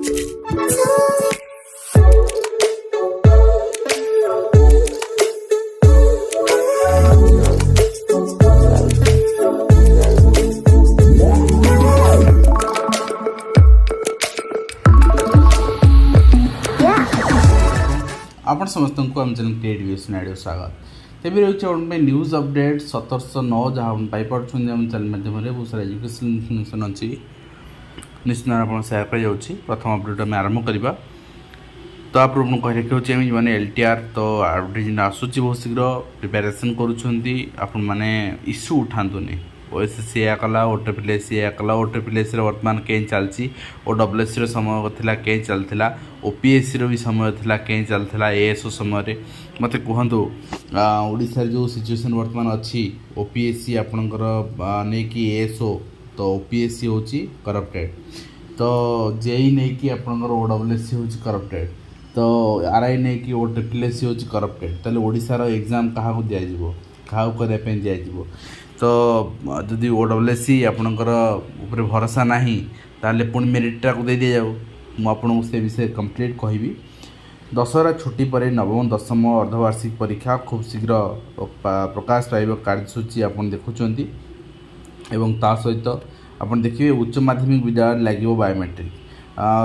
आपण समस्त को आम चैनल क्रिएटिव नाइडियो स्वागत तेज रही है न्यूज अपडेट 1709 जहाँ आप पाइपुं आम चैनल माध्यम बहुत सारा एजुकेशन इनफर्मेशन अच्छी निश्चित आप सेयार कर प्रथम अपडेट आम आरंभ करवा। तो आप कह रखे मैंने LTR तो एडवर्टाइजमेंट आसूँ बहुत शीघ्र प्रिपेरेसन करें इश्यू उठातुनि OSSC या कला OTPLS या कला OTPLS वर्तमान कहीं चलती OSSC समय था कहीं चलता OPSC भी समय था कहीं चलता ASO समय मत कहतु ओडिशा जो सिचुएशन वर्तमान अच्छी OPSC आपणकर नहीं कि ASO तो OPSC हूँ करप्टेड तो JEE नहीं कि आपणकर OSSC हूँ करप्टेड तो RI नहीं कि OTPLS हूँ करप्टेड ताले ओडिशार एग्जाम क्या दिज्व क्या करने दिज्व तो जदि OSSC आपणकर ऊपर भरोसा नहीं ताले पुणी मेरिटा को दे दि जाऊ मुझे से विषय कंप्लीट कहबी। दशहरा छुट्टी पर नवम दशम अर्धवार्षिक परीक्षा खूब शीघ्र प्रकाश पाइब कार्यसूची आप देखुंट एवं ता सहित आप देखिए उच्च माध्यमिक विद्यालय लगे बायोमेट्रिक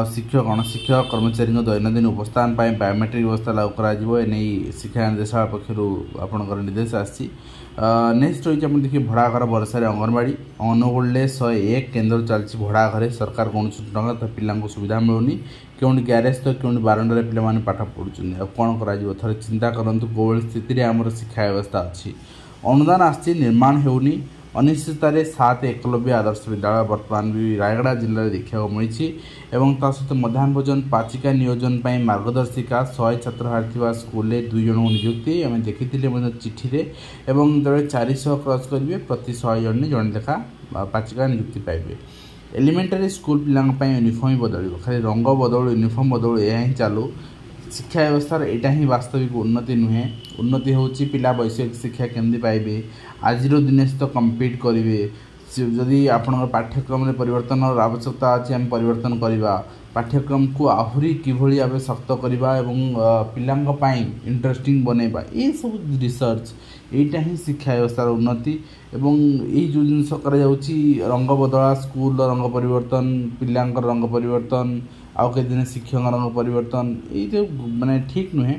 शिक्षक गणशिक्षक कर्मचारी दैनंदिन उपस्थान बायोमेट्रिक व्यवस्था लागू कर शिक्षा निर्देशालय पक्षर आपंकर निर्देश आसी। नेक्स्ट रही है देखिए भड़ाघर बरसारे अंगनवाड़ी अनुगुल 101 केन्द्र चलती भड़ाघर सरकार कौन टंका तो पिला सुविधा मिलूनी क्यों ग्यारेज तो क्यों बारंडार पे पाठ पढ़ुं अब कौन कर चिंता करूँ कौन स्थित आमर शिक्षा व्यवस्था अच्छी अनुदान आसी निर्माण होनी अनिश्चिततार 7 एकलव्य आदर्श विद्यालय वर्तमान भी रायगड़ा जिले में देखा मिली एवं ता सहित मध्याह्न भोजन पाचिका नियोजन पर मार्गदर्शिका 100 छात्र स्कूल 2 जन नियुक्ति आम देखी चिठी रे एवं जब 400 क्रॉस करेंगे प्रति 100 जन जन लेखा पाचिका नियुक्ति पाइबे। एलिमेंटारी स्कूल पिलांपाई यूनिफॉर्म बदल खाली रंग बदल यूनिफॉर्म बदल यह ही चालू शिक्षा व्यवस्था यहाँ ही वास्तविक उन्नति नुहे उन्नति हूँ पिला वैषयिक शिक्षा केमती पाइबे आज दिन सहित कम्पीट करेंगे जदि आपण पाठ्यक्रम में परिवर्तन आवश्यकता अच्छी आम परिवर्तन करवा पाठ्यक्रम को आहरी किभली भाव शक्त करवा पिलांपाई इंटरेस्टिंग बनैबा ये सब रिसर्च यहाँ ही शिक्षा व्यवस्थार उन्नति एवं यही जो जिनस रंग बदला स्कूल रंग परिवर्तन पिलांकर रंग परिवर्तन आउ कई दिन शिक्षक रंग परिवर्तन ये माने ठीक नुहे।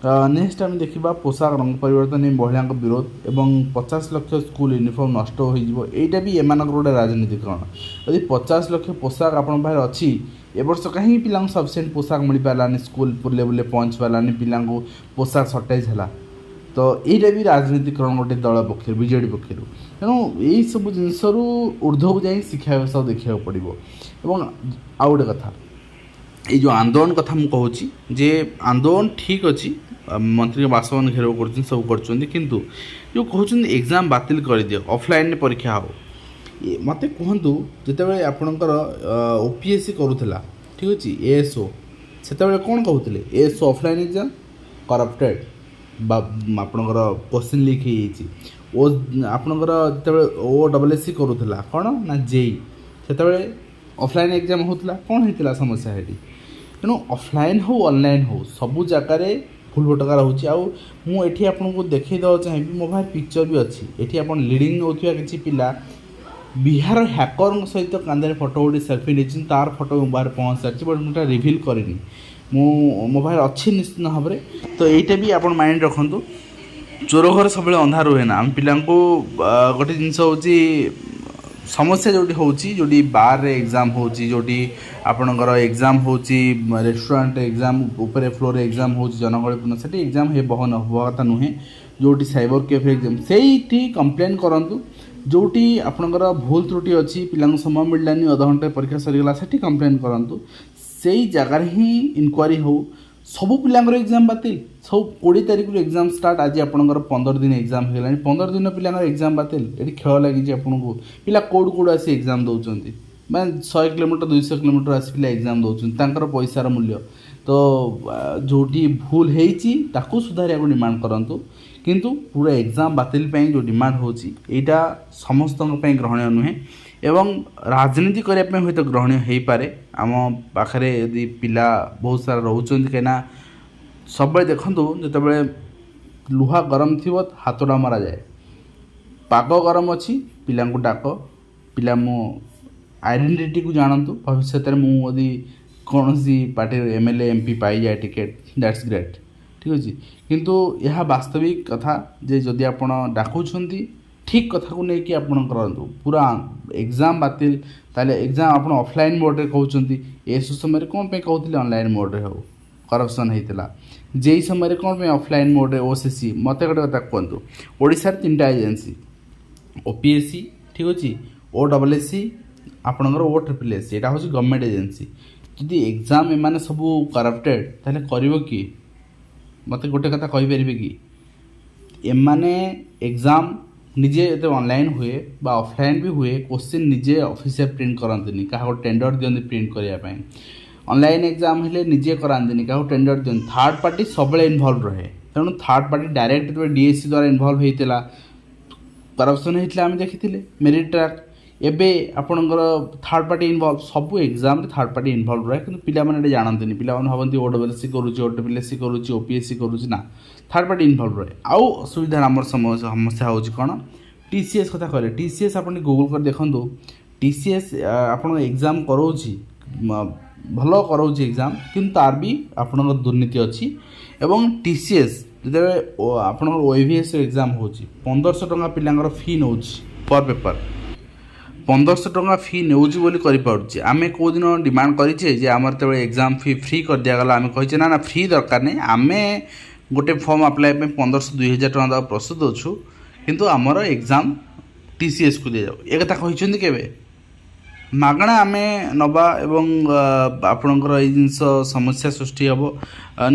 नेक्स्ट आम देखा पोशाक रंग परिवर्तन महिला विरोध एवं 50 लाख स्कूल यूनिफॉर्म नष्ट होटा भी एम गोटे राजनीतिकरण यदि 50 लाख पोशाक आपण पाखे अच्छी ए वर्ष कहीं पिला सफिसीयंट पोशाक मिल पारानी स्कूल लेवल पहुँच पारानी पिला पोशाक सर्टेज है तो यहाँ भी राजनीतिकरण गोटे दल पक्ष बीजेडी पक्ष तेणु यही सब जिनस ऊर्ध्व जा शिक्षा व्यवस्था देखा पड़ो एवं आउ गए कथा ये जो आंदोलन कथा मुझे कहूँ जे आंदोलन ठीक अच्छी मंत्री बासवन घेराव कर सब कर जो कहते एग्जाम बातिल कर दियो ऑफलाइन परीक्षा हो मत कहतु जिते आपणकर OPSC करूला ठीक अच्छे ASO से कौन कहते ASO ऑफलाइन एग्जाम करप्टेड आपणकर क्वेश्चन लीक हो आपणकर जो OSSC करूला कौन ना JEE से ऑफलाइन एग्जाम होता कौन होता समस्या है तेणु ऑफलाइन हो ऑनलाइन हो सबू जगार भूल भटका रोचे आठी आपको देखई देवा चाहिए मो भाई पिक्चर भी अच्छी ये आप लीडिंग होता किसी पिला बिहार हैकर सहित कांदे फोटो गोटे सेल्फी नहीं तार फोटो मो बाहर पहुँच सारी बट मुझे रिविल करनी मो भाई अच्छी निश्चित भाव में तो यहाँ भी आप माइंड रखु चोर घर सब अंधार रुहे ना आम पिला गोटे जिनस हूँ समस्या जोटी होची जोटी बार रे एग्जाम होची जोटी आपणकर एग्जाम होची रेस्टोरेंट एग्जाम ऊपर फ्लोर एग्जाम होची जनगणपूर्ण से एग्जाम हे बहन हवा कथा नुहे जोटी साइबर कैफे एग्जाम से कंप्लेन करंतु जोटी आपणकर भूल त्रुटि अच्छी पिला समय मिललानी अध घंटे परीक्षा सरीगला से कंप्लेन करंतु से जगार ही इनक्वारी हो सबू पिलांगर एग्जाम बातिल सब 20 तारीख एग्जाम स्टार्ट आज आपंकर 15 दिन एग्जाम होगा 15 दिन पिलांगर एग्जाम बातिल ये खेल लगी आपको पिला कौड़ कौड़ आसी एग्जाम दौरान मैं 100 किलोमीटर 200 किलोमीटर आसी पिला एग्जाम दौरान पैसार मूल्य तो जोटी भूल होती सुधारिया को डिमांड करूँ किंतु पूरा एग्जाम बातिल जो डिमांड होची एटा समस्त ग्रहणीय नुहे ଏବଂ ରାଜନୀତି କରିବା ପାଇଁ ହୁଏତ ଗ୍ରହଣୀୟ ହୋଇପାରେ। ଆମ ପାଖରେ ଯଦି ପିଲା ବହୁତ ସାରା ରହୁଛନ୍ତି, କାହିଁକିନା ସବୁବେଳେ ଦେଖନ୍ତୁ ଯେତେବେଳେ ଲୁହା ଗରମ ଥିବ ହାତଟା ମରାଯାଏ। ପାଗ ଗରମ ଅଛି, ପିଲାଙ୍କୁ ଡାକ, ପିଲା ମୋ ଆଇଡେଣ୍ଟିଟିକୁ ଜାଣନ୍ତୁ। ଭବିଷ୍ୟତରେ ମୁଁ ଯଦି କୌଣସି ପାର୍ଟିର MLA MP ପାଇଯାଏ ଟିକେଟ୍, ଦ୍ୟାଟ୍ସ ଗ୍ରେଟ୍, ଠିକ୍ ଅଛି। କିନ୍ତୁ ଏହା ବାସ୍ତବିକ କଥା ଯେ ଯଦି ଆପଣ ଡାକୁଛନ୍ତି ଠିକ୍ କଥାକୁ ନେଇକି ଆପଣ କରନ୍ତୁ। ପୁରା ଏକ୍ଜାମ୍ ବାତିଲ, ତାହେଲେ ଏକ୍ଜାମ୍ ଆପଣ ଅଫଲାଇନ୍ ମୋଡ଼୍ରେ କହୁଛନ୍ତି। ଏସବୁ ସମୟରେ କ'ଣ ପାଇଁ କହୁଥିଲେ ଅନଲାଇନ୍ ମୋଡ଼୍ରେ ହେଉ, କରପ୍ସନ୍ ହେଇଥିଲା। ଯେଇ ସମୟରେ କ'ଣ ପାଇଁ ଅଫଲାଇନ୍ ମୋଡ଼୍ରେ OCC? ମୋତେ ଗୋଟେ କଥା କୁହନ୍ତୁ, ଓଡ଼ିଶାରେ 3ଟା ଏଜେନ୍ସି, OPSC, ଠିକ୍ ଅଛି, OSSC, ଆପଣଙ୍କର OSSS, ଏଇଟା ହେଉଛି ଗଭର୍ଣ୍ଣମେଣ୍ଟ ଏଜେନ୍ସି। ଯଦି ଏକ୍ଜାମ୍ ଏମାନେ ସବୁ କରପ୍ଟେଡ଼, ତାହେଲେ କରିବ କିଏ? ମୋତେ ଗୋଟେ କଥା କହିପାରିବେ କି? ଏମାନେ ଏକ୍ଜାମ୍ ନିଜେ ଯେତେ ଅନଲାଇନ୍ ହୁଏ ବା ଅଫଲାଇନ୍ ବି ହୁଏ, କୋଶ୍ଚିନ୍ ନିଜେ ଅଫିସିଆଲ ପ୍ରିଣ୍ଟ କରନ୍ତିନି, କାହାକୁ ଟେଣ୍ଡର ଦିଅନ୍ତି ପ୍ରିଣ୍ଟ କରିବା ପାଇଁ। ଅନଲାଇନ୍ ଏକ୍ଜାମ୍ ହେଲେ ନିଜେ କରାନ୍ତିନି, କାହାକୁ ଟେଣ୍ଡର ଦିଅନ୍ତି। ଥାର୍ଡ଼ ପାର୍ଟି ସବୁବେଳେ ଇନଭଲ୍ଭ ରହେ। ତେଣୁ ଥାର୍ଡ଼ ପାର୍ଟି ଡାଇରେକ୍ଟ ଯେତେବେଳେ DSC ଦ୍ୱାରା ଇନଭଲ୍ଭ ହେଇଥିଲା, କରପ୍ସନ୍ ହେଇଥିଲା, ଆମେ ଦେଖିଥିଲେ ମେରିଟ୍ ଟ୍ରାକ୍। ଏବେ ଆପଣଙ୍କର ଥାର୍ଡ଼ ପାର୍ଟି ଇନଭଲ୍ଭ, ସବୁ ଏକ୍ଜାମ୍ରେ ଥାର୍ଡ଼ ପାର୍ଟି ଇନଭଲ୍ଭ ରହେ, କିନ୍ତୁ ପିଲାମାନେ ଏଇଟା ଜାଣନ୍ତିନି। ପିଲାମାନେ ଭାବନ୍ତି OSSC କରୁଛି, OSSC କରୁଛି, OPSC କରୁଛି, ନା, ଥାର୍ଡ଼ ପାର୍ଟି ଇନଭଲ୍ଭ ରହେ। ଆଉ ଅସୁବିଧା ଆମର ସମସ୍ୟା ହେଉଛି କ'ଣ? TCS କଥା କହିଲେ, TCS ଆପଣ ଗୁଗଲ୍ କରି ଦେଖନ୍ତୁ। TCS ଆପଣଙ୍କ ଏକ୍ଜାମ୍ କରାଉଛି, ଭଲ କରାଉଛି ଏକ୍ଜାମ୍, କିନ୍ତୁ ତାର ବି ଆପଣଙ୍କର ଦୁର୍ନୀତି ଅଛି। ଏବଂ TCS ଯେତେବେଳେ ଆପଣଙ୍କର OAVS ଏକ୍ଜାମ୍ ହେଉଛି, 1500 ଟଙ୍କା ପିଲାଙ୍କର ଫି ନେଉଛି ପର୍ ପେପର୍। 1500 ଟଙ୍କା ଫି ନେଉଛି ବୋଲି କରିପାରୁଛି। ଆମେ କେଉଁଦିନ ଡିମାଣ୍ଡ କରିଛେ ଯେ ଆମର ଯେତେବେଳେ ଏକ୍ଜାମ୍ ଫି ଫ୍ରି କରିଦିଆଗଲା, ଆମେ କହିଛେ ନା ଫ୍ରି ଦରକାର ନାହିଁ, ଆମେ ଗୋଟେ ଫର୍ମ ଆପ୍ଲାଏ ପାଇଁ 1500-2000 ଟଙ୍କା ଦେବାକୁ ପ୍ରସ୍ତୁତ ଅଛୁ, କିନ୍ତୁ ଆମର ଏକ୍ଜାମ୍ TCSକୁ ଦିଆଯାଉ। ଏ କଥା କହିଛନ୍ତି କେବେ? ମାଗଣା ଆମେ ନେବା ଏବଂ ଆପଣଙ୍କର ଏଇ ଜିନିଷ ସମସ୍ୟା ସୃଷ୍ଟି ହେବ।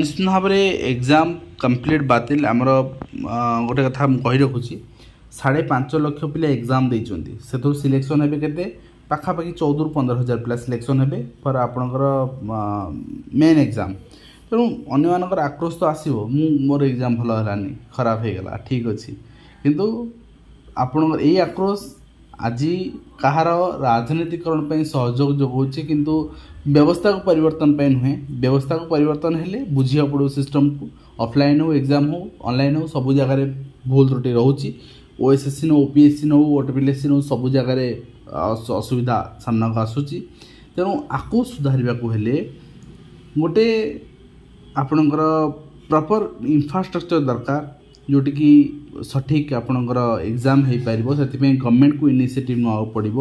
ନିଶ୍ଚିତ ଭାବରେ ଏକ୍ଜାମ୍ କମ୍ପ୍ଲିଟ୍ ବାତିଲ। ଆମର ଗୋଟେ କଥା ମୁଁ କହି ରଖୁଛି, 5.5 ଲକ୍ଷ ପିଲା ଏକ୍ଜାମ୍ ଦେଇଛନ୍ତି, ସେଥିରୁ ସିଲେକ୍ସନ୍ ହେବେ କେତେ? ପାଖାପାଖି 14-15 ହଜାର ପିଲା ସିଲେକ୍ସନ୍ ହେବେ ଫର୍ ଆପଣଙ୍କର ମେନ୍ ଏକ୍ଜାମ୍। ତେଣୁ ଅନ୍ୟମାନଙ୍କର ଆକ୍ରୋଶ ତ ଆସିବ, ମୋର ଏକ୍ଜାମ୍ ଭଲ ହେଲାନି, ଖରାପ ହେଇଗଲା, ଠିକ୍ ଅଛି, କିନ୍ତୁ ଆପଣଙ୍କର ଏଇ ଆକ୍ରୋଶ ଆଜି କାହାର ରାଜନୀତିକରଣ ପାଇଁ ସହଯୋଗ ଯୋଗାଉଛି, କିନ୍ତୁ ବ୍ୟବସ୍ଥାକୁ ପରିବର୍ତ୍ତନ ପାଇଁ ନୁହେଁ। ବ୍ୟବସ୍ଥାକୁ ପରିବର୍ତ୍ତନ ହେଲେ ବୁଝିବାକୁ ପଡ଼ିବ ସିଷ୍ଟମ୍କୁ। ଅଫଲାଇନ୍ ହେଉ, ଏକ୍ଜାମ୍ ହେଉ, ଅନଲାଇନ୍ ହେଉ, ସବୁ ଜାଗାରେ ଭୁଲ ତ୍ରୁଟି ରହୁଛି। OSSC ନେଉ, OPSC ନେଉ, OSSC ନେଉ, ସବୁ ଜାଗାରେ ଅସୁବିଧା ସାମ୍ନାକୁ ଆସୁଛି। ତେଣୁ ଆକୁ ସୁଧାରିବାକୁ ହେଲେ ଗୋଟେ ଆପଣଙ୍କର ପ୍ରପର୍ ଇନଫ୍ରାଷ୍ଟ୍ରକ୍ଚର ଦରକାର, ଯେଉଁଠିକି ସଠିକ୍ ଆପଣଙ୍କର ଏକ୍ଜାମ୍ ହୋଇପାରିବ। ସେଥିପାଇଁ ଗଭର୍ଣ୍ଣମେଣ୍ଟକୁ ଇନିସିଏଟିଭ୍ ନେବାକୁ ପଡ଼ିବ,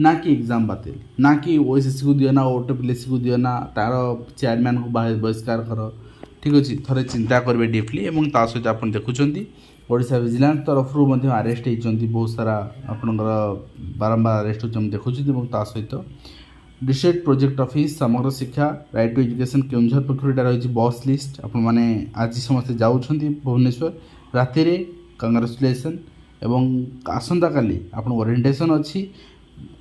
ନା କି ଏକ୍ଜାମ୍ ବାତିଲ, ନା କି OSSCକୁ ଦିଅ ନା OSSCକୁ ଦିଅ ନା ତା'ର ଚେୟାରମ୍ୟାନ୍କୁ ବହିଷ୍କାର କର। ଠିକ୍ ଅଛି, ଥରେ ଚିନ୍ତା କରିବେ ଡିପ୍ଲି। ଏବଂ ତା ସହିତ ଆପଣ ଦେଖୁଛନ୍ତି ଓଡ଼ିଶା ଭିଜିଲାନ୍ସ ତରଫରୁ ମଧ୍ୟ ଆରେଷ୍ଟ ହେଇଛନ୍ତି ବହୁତ ସାରା, ଆପଣଙ୍କର ବାରମ୍ବାର ଆରେଷ୍ଟ ହେଉଛି ଆମେ ଦେଖୁଛନ୍ତି। ଏବଂ ତା ସହିତ ଡିଷ୍ଟ୍ରିକ୍ଟ ପ୍ରୋଜେକ୍ଟ ଅଫିସ୍, ସମଗ୍ର ଶିକ୍ଷା, ରାଇଟ୍ ଟୁ ଏଜୁକେସନ୍ କେଉଁଝର ପକ୍ଷରୁ ଏଇଟା ରହିଛି ବସ୍ ଲିଷ୍ଟ। ଆପଣମାନେ ଆଜି ସମସ୍ତେ ଯାଉଛନ୍ତି ଭୁବନେଶ୍ୱର, ରାତିରେ କଂଗ୍ରାଚୁଲେସନ୍। ଏବଂ ଆସନ୍ତାକାଲି ଆପଣଙ୍କ ଓରିଏଣ୍ଟେସନ୍ ଅଛି।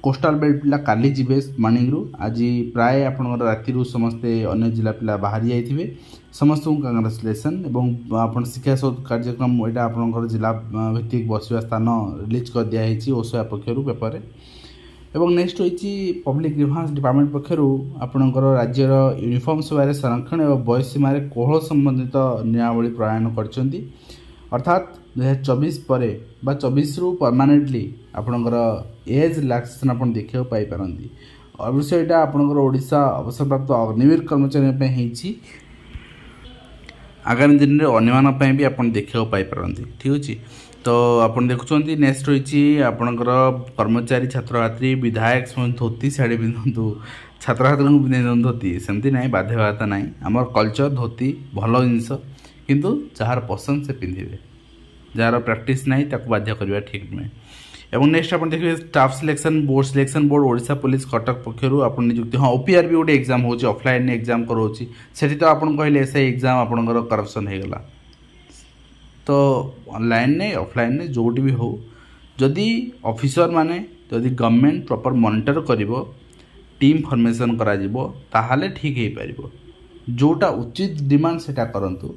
କୋଷ୍ଟାଲ ବେଲ୍ଟ ପିଲା କାଲି ଯିବେ ମର୍ଣ୍ଣିଂରୁ, ଆଜି ପ୍ରାୟ ଆପଣଙ୍କର ରାତିରୁ ସମସ୍ତେ ଅନ୍ୟ ଜିଲ୍ଲା ପିଲା ବାହାରି ଯାଇଥିବେ। ସମସ୍ତଙ୍କୁ କଂଗ୍ରାଚୁଲେସନ୍। ଏବଂ ଆପଣ ଶିକ୍ଷା କାର୍ଯ୍ୟକ୍ରମ, ଏଇଟା ଆପଣଙ୍କର ଜିଲ୍ଲା ଭିତ୍ତିକ ବସିବା ସ୍ଥାନ ରିଲିଜ୍ କରିଦିଆହେଇଛି OSHA ପକ୍ଷରୁ ପେପରରେ। ଏବଂ ନେକ୍ସଟ ହୋଇଛି ପବ୍ଲିକ୍ ଗ୍ରିଭାନ୍ସ ଡିପାର୍ଟମେଣ୍ଟ ପକ୍ଷରୁ ଆପଣଙ୍କର ରାଜ୍ୟର ୟୁନିଫର୍ମ ସେବାରେ ସଂରକ୍ଷଣ ଏବଂ ବୟସ ସୀମାରେ କୋହଳ ସମ୍ବନ୍ଧିତ ନିୟମାବଳୀ ପ୍ରଣୟନ କରିଛନ୍ତି। ଅର୍ଥାତ୍ 2024 ପରେ ବା 24ରୁ ପରମାନେଣ୍ଟଲି ଆପଣଙ୍କର ଏଜ୍ ରିଲାକ୍ସେସନ୍ ଆପଣ ଦେଖିବାକୁ ପାଇପାରନ୍ତି। ଅବଶ୍ୟ ଏଇଟା ଆପଣଙ୍କର ଓଡ଼ିଶା ଅବସରପ୍ରାପ୍ତ ଅଗ୍ନିବୀର କର୍ମଚାରୀଙ୍କ ପାଇଁ ହେଇଛି, ଆଗାମୀ ଦିନରେ ଅନ୍ୟମାନଙ୍କ ପାଇଁ ବି ଆପଣ ଦେଖିବାକୁ ପାଇପାରନ୍ତି। ଠିକ୍ ଅଛି, ତ ଆପଣ ଦେଖୁଛନ୍ତି ନେକ୍ସଟ ରହିଛି ଆପଣଙ୍କର କର୍ମଚାରୀ, ଛାତ୍ରଛାତ୍ରୀ, ବିଧାୟକ ସମସ୍ତେ ଧୋତି ଶାଢ଼ୀ ପିନ୍ଧନ୍ତୁ, ଛାତ୍ରଛାତ୍ରୀଙ୍କୁ ପିନ୍ଧନ୍ତୁ ଧୋତି, ସେମିତି ନାହିଁ, ବାଧ୍ୟବାଧକତା ନାହିଁ। ଆମର କଲଚର ଧୋତି ଭଲ ଜିନିଷ, କିନ୍ତୁ ଯାହାର ପସନ୍ଦ ସେ ପିନ୍ଧିବେ, ଯାହାର ପ୍ରାକ୍ଟିସ୍ ନାହିଁ ତାକୁ ବାଧ୍ୟ କରିବା ଠିକ୍ ନୁହେଁ। এবং নেক্সট ଆପଣ ଦେଖିବେ staff selection board, selection board Odisha police Cuttack ପକ୍ଷରୁ ଆପଣ ନିଯୁକ୍ତି। ହଁ, OPR ବି ଗୋଟେ ଏକ୍ଜାମ୍ ହେଉଛି, ଅଫଲାଇନ୍ ଏକ୍ଜାମ୍ କରାଉଛି। ସେଠି ତ ଆପଣ କହିଲେ SI ଏକ୍ଜାମ୍ ଆପଣଙ୍କର କରପ୍ସନ୍ ହେଇଗଲା। ତ ଅନଲାଇନ୍ରେ ଅଫଲାଇନ୍ରେ ଯେଉଁଠି ବି ହେଉ, ଯଦି ଅଫିସର ମାନେ, ଯଦି ଗଭର୍ଣ୍ଣମେଣ୍ଟ ପ୍ରପର୍ ମନିଟର କରିବ, ଟିମ୍ ଫର୍ମେସନ୍ କରାଯିବ, ତାହେଲେ ଠିକ୍ ହେଇପାରିବ। ଯେଉଁଟା ଉଚିତ ଡିମାଣ୍ଡ ସେଇଟା କରନ୍ତୁ।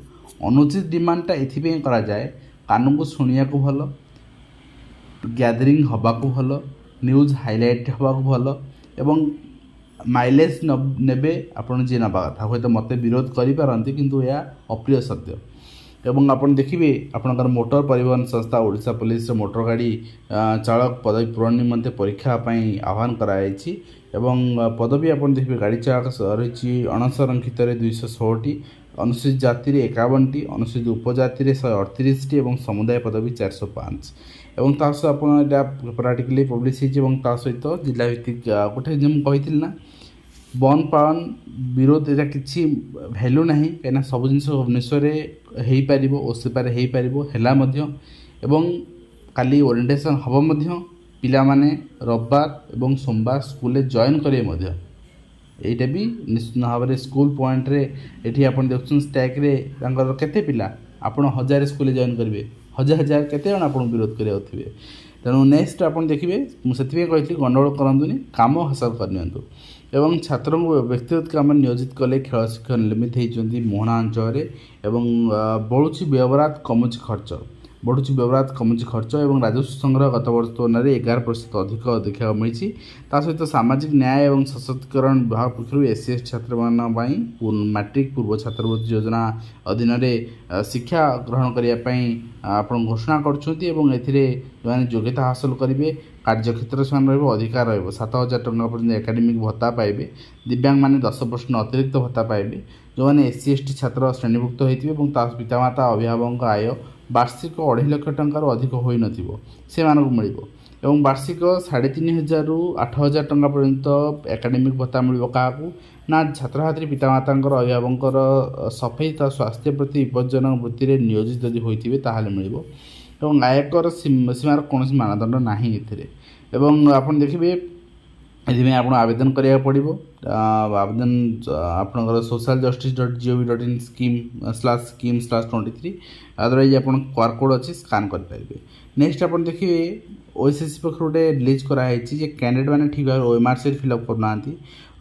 ଅନୁଚିତ ଡିମାଣ୍ଡଟା ଏଥିପାଇଁ କରାଯାଏ, କାନକୁ ଶୁଣିବାକୁ ଭଲ, ଗ୍ୟାଦରିଂ ହେବାକୁ ଭଲ, न्यूज हाइलाइट हवा भल एवं माइलेज नेबे आपण जी नवा कथा हूँ तो मत विरोध करें किंतु यह अप्रिय सत्य एवं आपन देखिए आपणकर मोटर परिवहन संस्था ओडिशा पुलिस मोटर गाड़ी चालक पदवी पूरण निमंते परीक्षा पई आह्वान कराई एवं पदवी आपन देखिए गाड़ी चालक रही अणसंरक्षित 216टी अनुसूचित जाति 51टी अनुसूचित उपजाति 138टी और समुदाय पदवी 405 एवं ता सह आप प्राक्टिकली पब्लिश सहित जिला भित्तिक गोटे जो कही ना बन पालन विरोध एटा किसी भैल्यू ना कहीं सब जिन भुवनेश्वर हो पार ओसीपार हो पार एवं काली ओरिएंटेशन हम पिला माने रविवार और सोमवार स्कूल जॉइन करेंगे यहीटा भी निश्चित भाव में स्कूल पॉइंट रे एठी आपन देखछन स्टैक रे तांकर केते पिला आपन 1000 स्कूल जॉइन करेंगे हजार हजार केते जन आपन विरोध करिया होथिबे तेणु नेक्स्ट आपन देखिए मुझे कहती गंडगोल करंतुनी काम हासिल करनियंतु एवं छात्रों को व्यक्तिगत काम नियोजित कले खेल शिक्षण निर्मित होती मोहना अंचल एवं बढ़ुची व्यवहार कमुची खर्च और राजस्व संग्रह गत वर्ष तुलन में 11% अधिक देखा मिली सहित सामाजिक न्याय और सशक्तिकरण विभाग पक्षर एससी छात्र मैट्रिक पूर्व छात्रवृत्ति योजना अधीन शिक्षा ग्रहण करने आप घोषणा कर योग्यता हासिल करेंगे कार्यक्षेत्र से अधिकार रहा 7,000 टंका पर्यटन एकाडेमिक भत्ता पाइबे दिव्यांग माने 10% अतिरिक्त भत्ता पाइबे जो मैंने एससी एसटी छात्र श्रेणीभुक्त होते पितामाता अभिभावक आय वार्षिक 2.5 लाख टंकार अधिक हो से मिल और वार्षिक 3,500 रु 8,000 टंका पर्यंत एकाडेमिक भत्ता मिल क्या ना छात्र छात्री पितामाता अभिभावक सफाई स्वास्थ्य प्रति विपज्जनक वृत्ति में नियोजित यदि होते मिल और आयकर सीमार कौन मानदंड ना एवं आप देखिए ये आप आवेदन करा पड़ो आवेदन आपंकर सोशल जस्टिस .gov.in स्कीम/23 अदरवाइज आप क्यूआर कोड अच्छी स्कान करेंगे नेक्स्ट आप देखिए ओएसएससी पक्ष गोटे रिलीज कराई कैंडिडेट मैंने ठीक भाव ओएमआर सीट फिलअप करना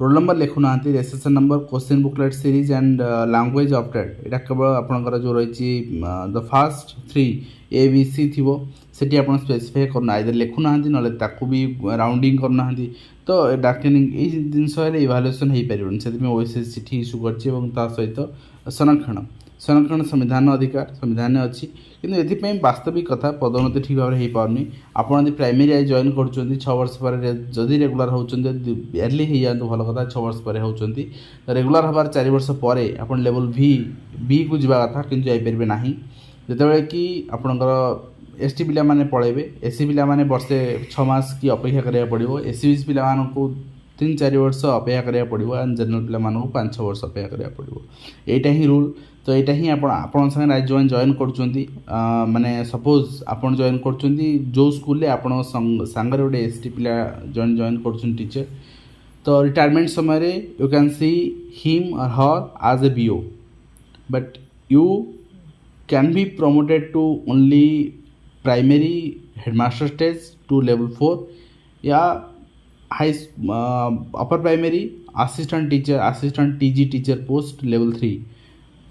रोल नंबर लिखुना registration number question booklet series and language update यहाँ केवल आपंकर जो रही द फर्स्ट 3 ABC थी सेठी आप स्पेसिफाई करना आइदर लिखुना ना भी राउंडिंग करना तो डाक्टरिंग ये जिनस इभालुएसन हो पार से ओएसएससी चिठी इश्यू कर सहित संरक्षण संविधान अधिकार संविधान अच्छी किंतु ये वास्तविक कथा पदोन्नति ठीक भाव में हो पारनी आपड़ी प्राइमेरी जॉइन कर 6 वर्ष पर जदि रेगुलर होती इयरली हो जाए भल कथा 6 वर्ष पर होती रेगुलर हबार 4 वर्ष पर आप लेवल बी को जावा कथा कि जापारे ना जिते कि आपंकर एसटी पिला माने पलैबे एससी पिला माने वर्षे 6 मास की अपेक्षा करा पड़ो एससी बीसी पिला 3-4 वर्ष अपेक्षा करा पड़ो एंड जनरल पिला 5-6 वर्ष अपेक्षा करा पड़ो यहीटा ही रूल तो यहाँ ही आपण संगे जो जॉइन कर माने सपोज आप जॉइन कर जो स्कूल आप सांगे गोटे एसटी पिला जॉइन कर टीचर तो रिटायरमेंट समय यू कैन सी हिम और हर एज ए बीओ but you can be promoted to only primary headmaster stage to level 4 या high upper primary assistant teacher assistant TG teacher post level 3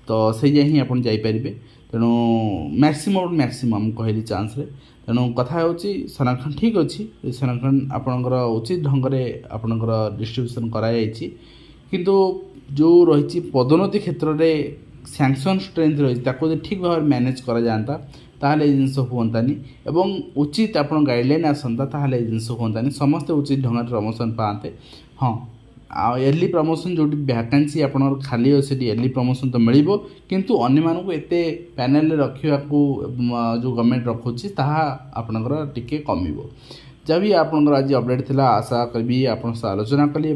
तो से ही आप जापारे तेणु maximum कहली chance तेणु कथा हो संरक्षण ठीक अच्छी संरक्षण आपणकर उचित ढंग से आपणकर डिस्ट्रीब्यूशन कराई किंतु जो रही पदोन्नति क्षेत्र में सैंक्शन स्ट्रेंथ रही ठीक भाव में मैनेज करा जाता ताहले जिनस हुंतानी एवं उचित आप गाइडलाइन आसंता ताहले जिनस हुंतानी समस्ते उचित ढंग से प्रमोशन पाते हाँ इयरली प्रमोशन जो वैकेंसी आप खाली अच्छे इयरली प्रमोशन तो मिल किंतु अन्य मानक एत पैनल रखा जो गवर्नमेंट रखुच्छी आपणकर टिके कम जब भी आपंकर आज अपडेट थिला आशा करी आप आलोचना कली।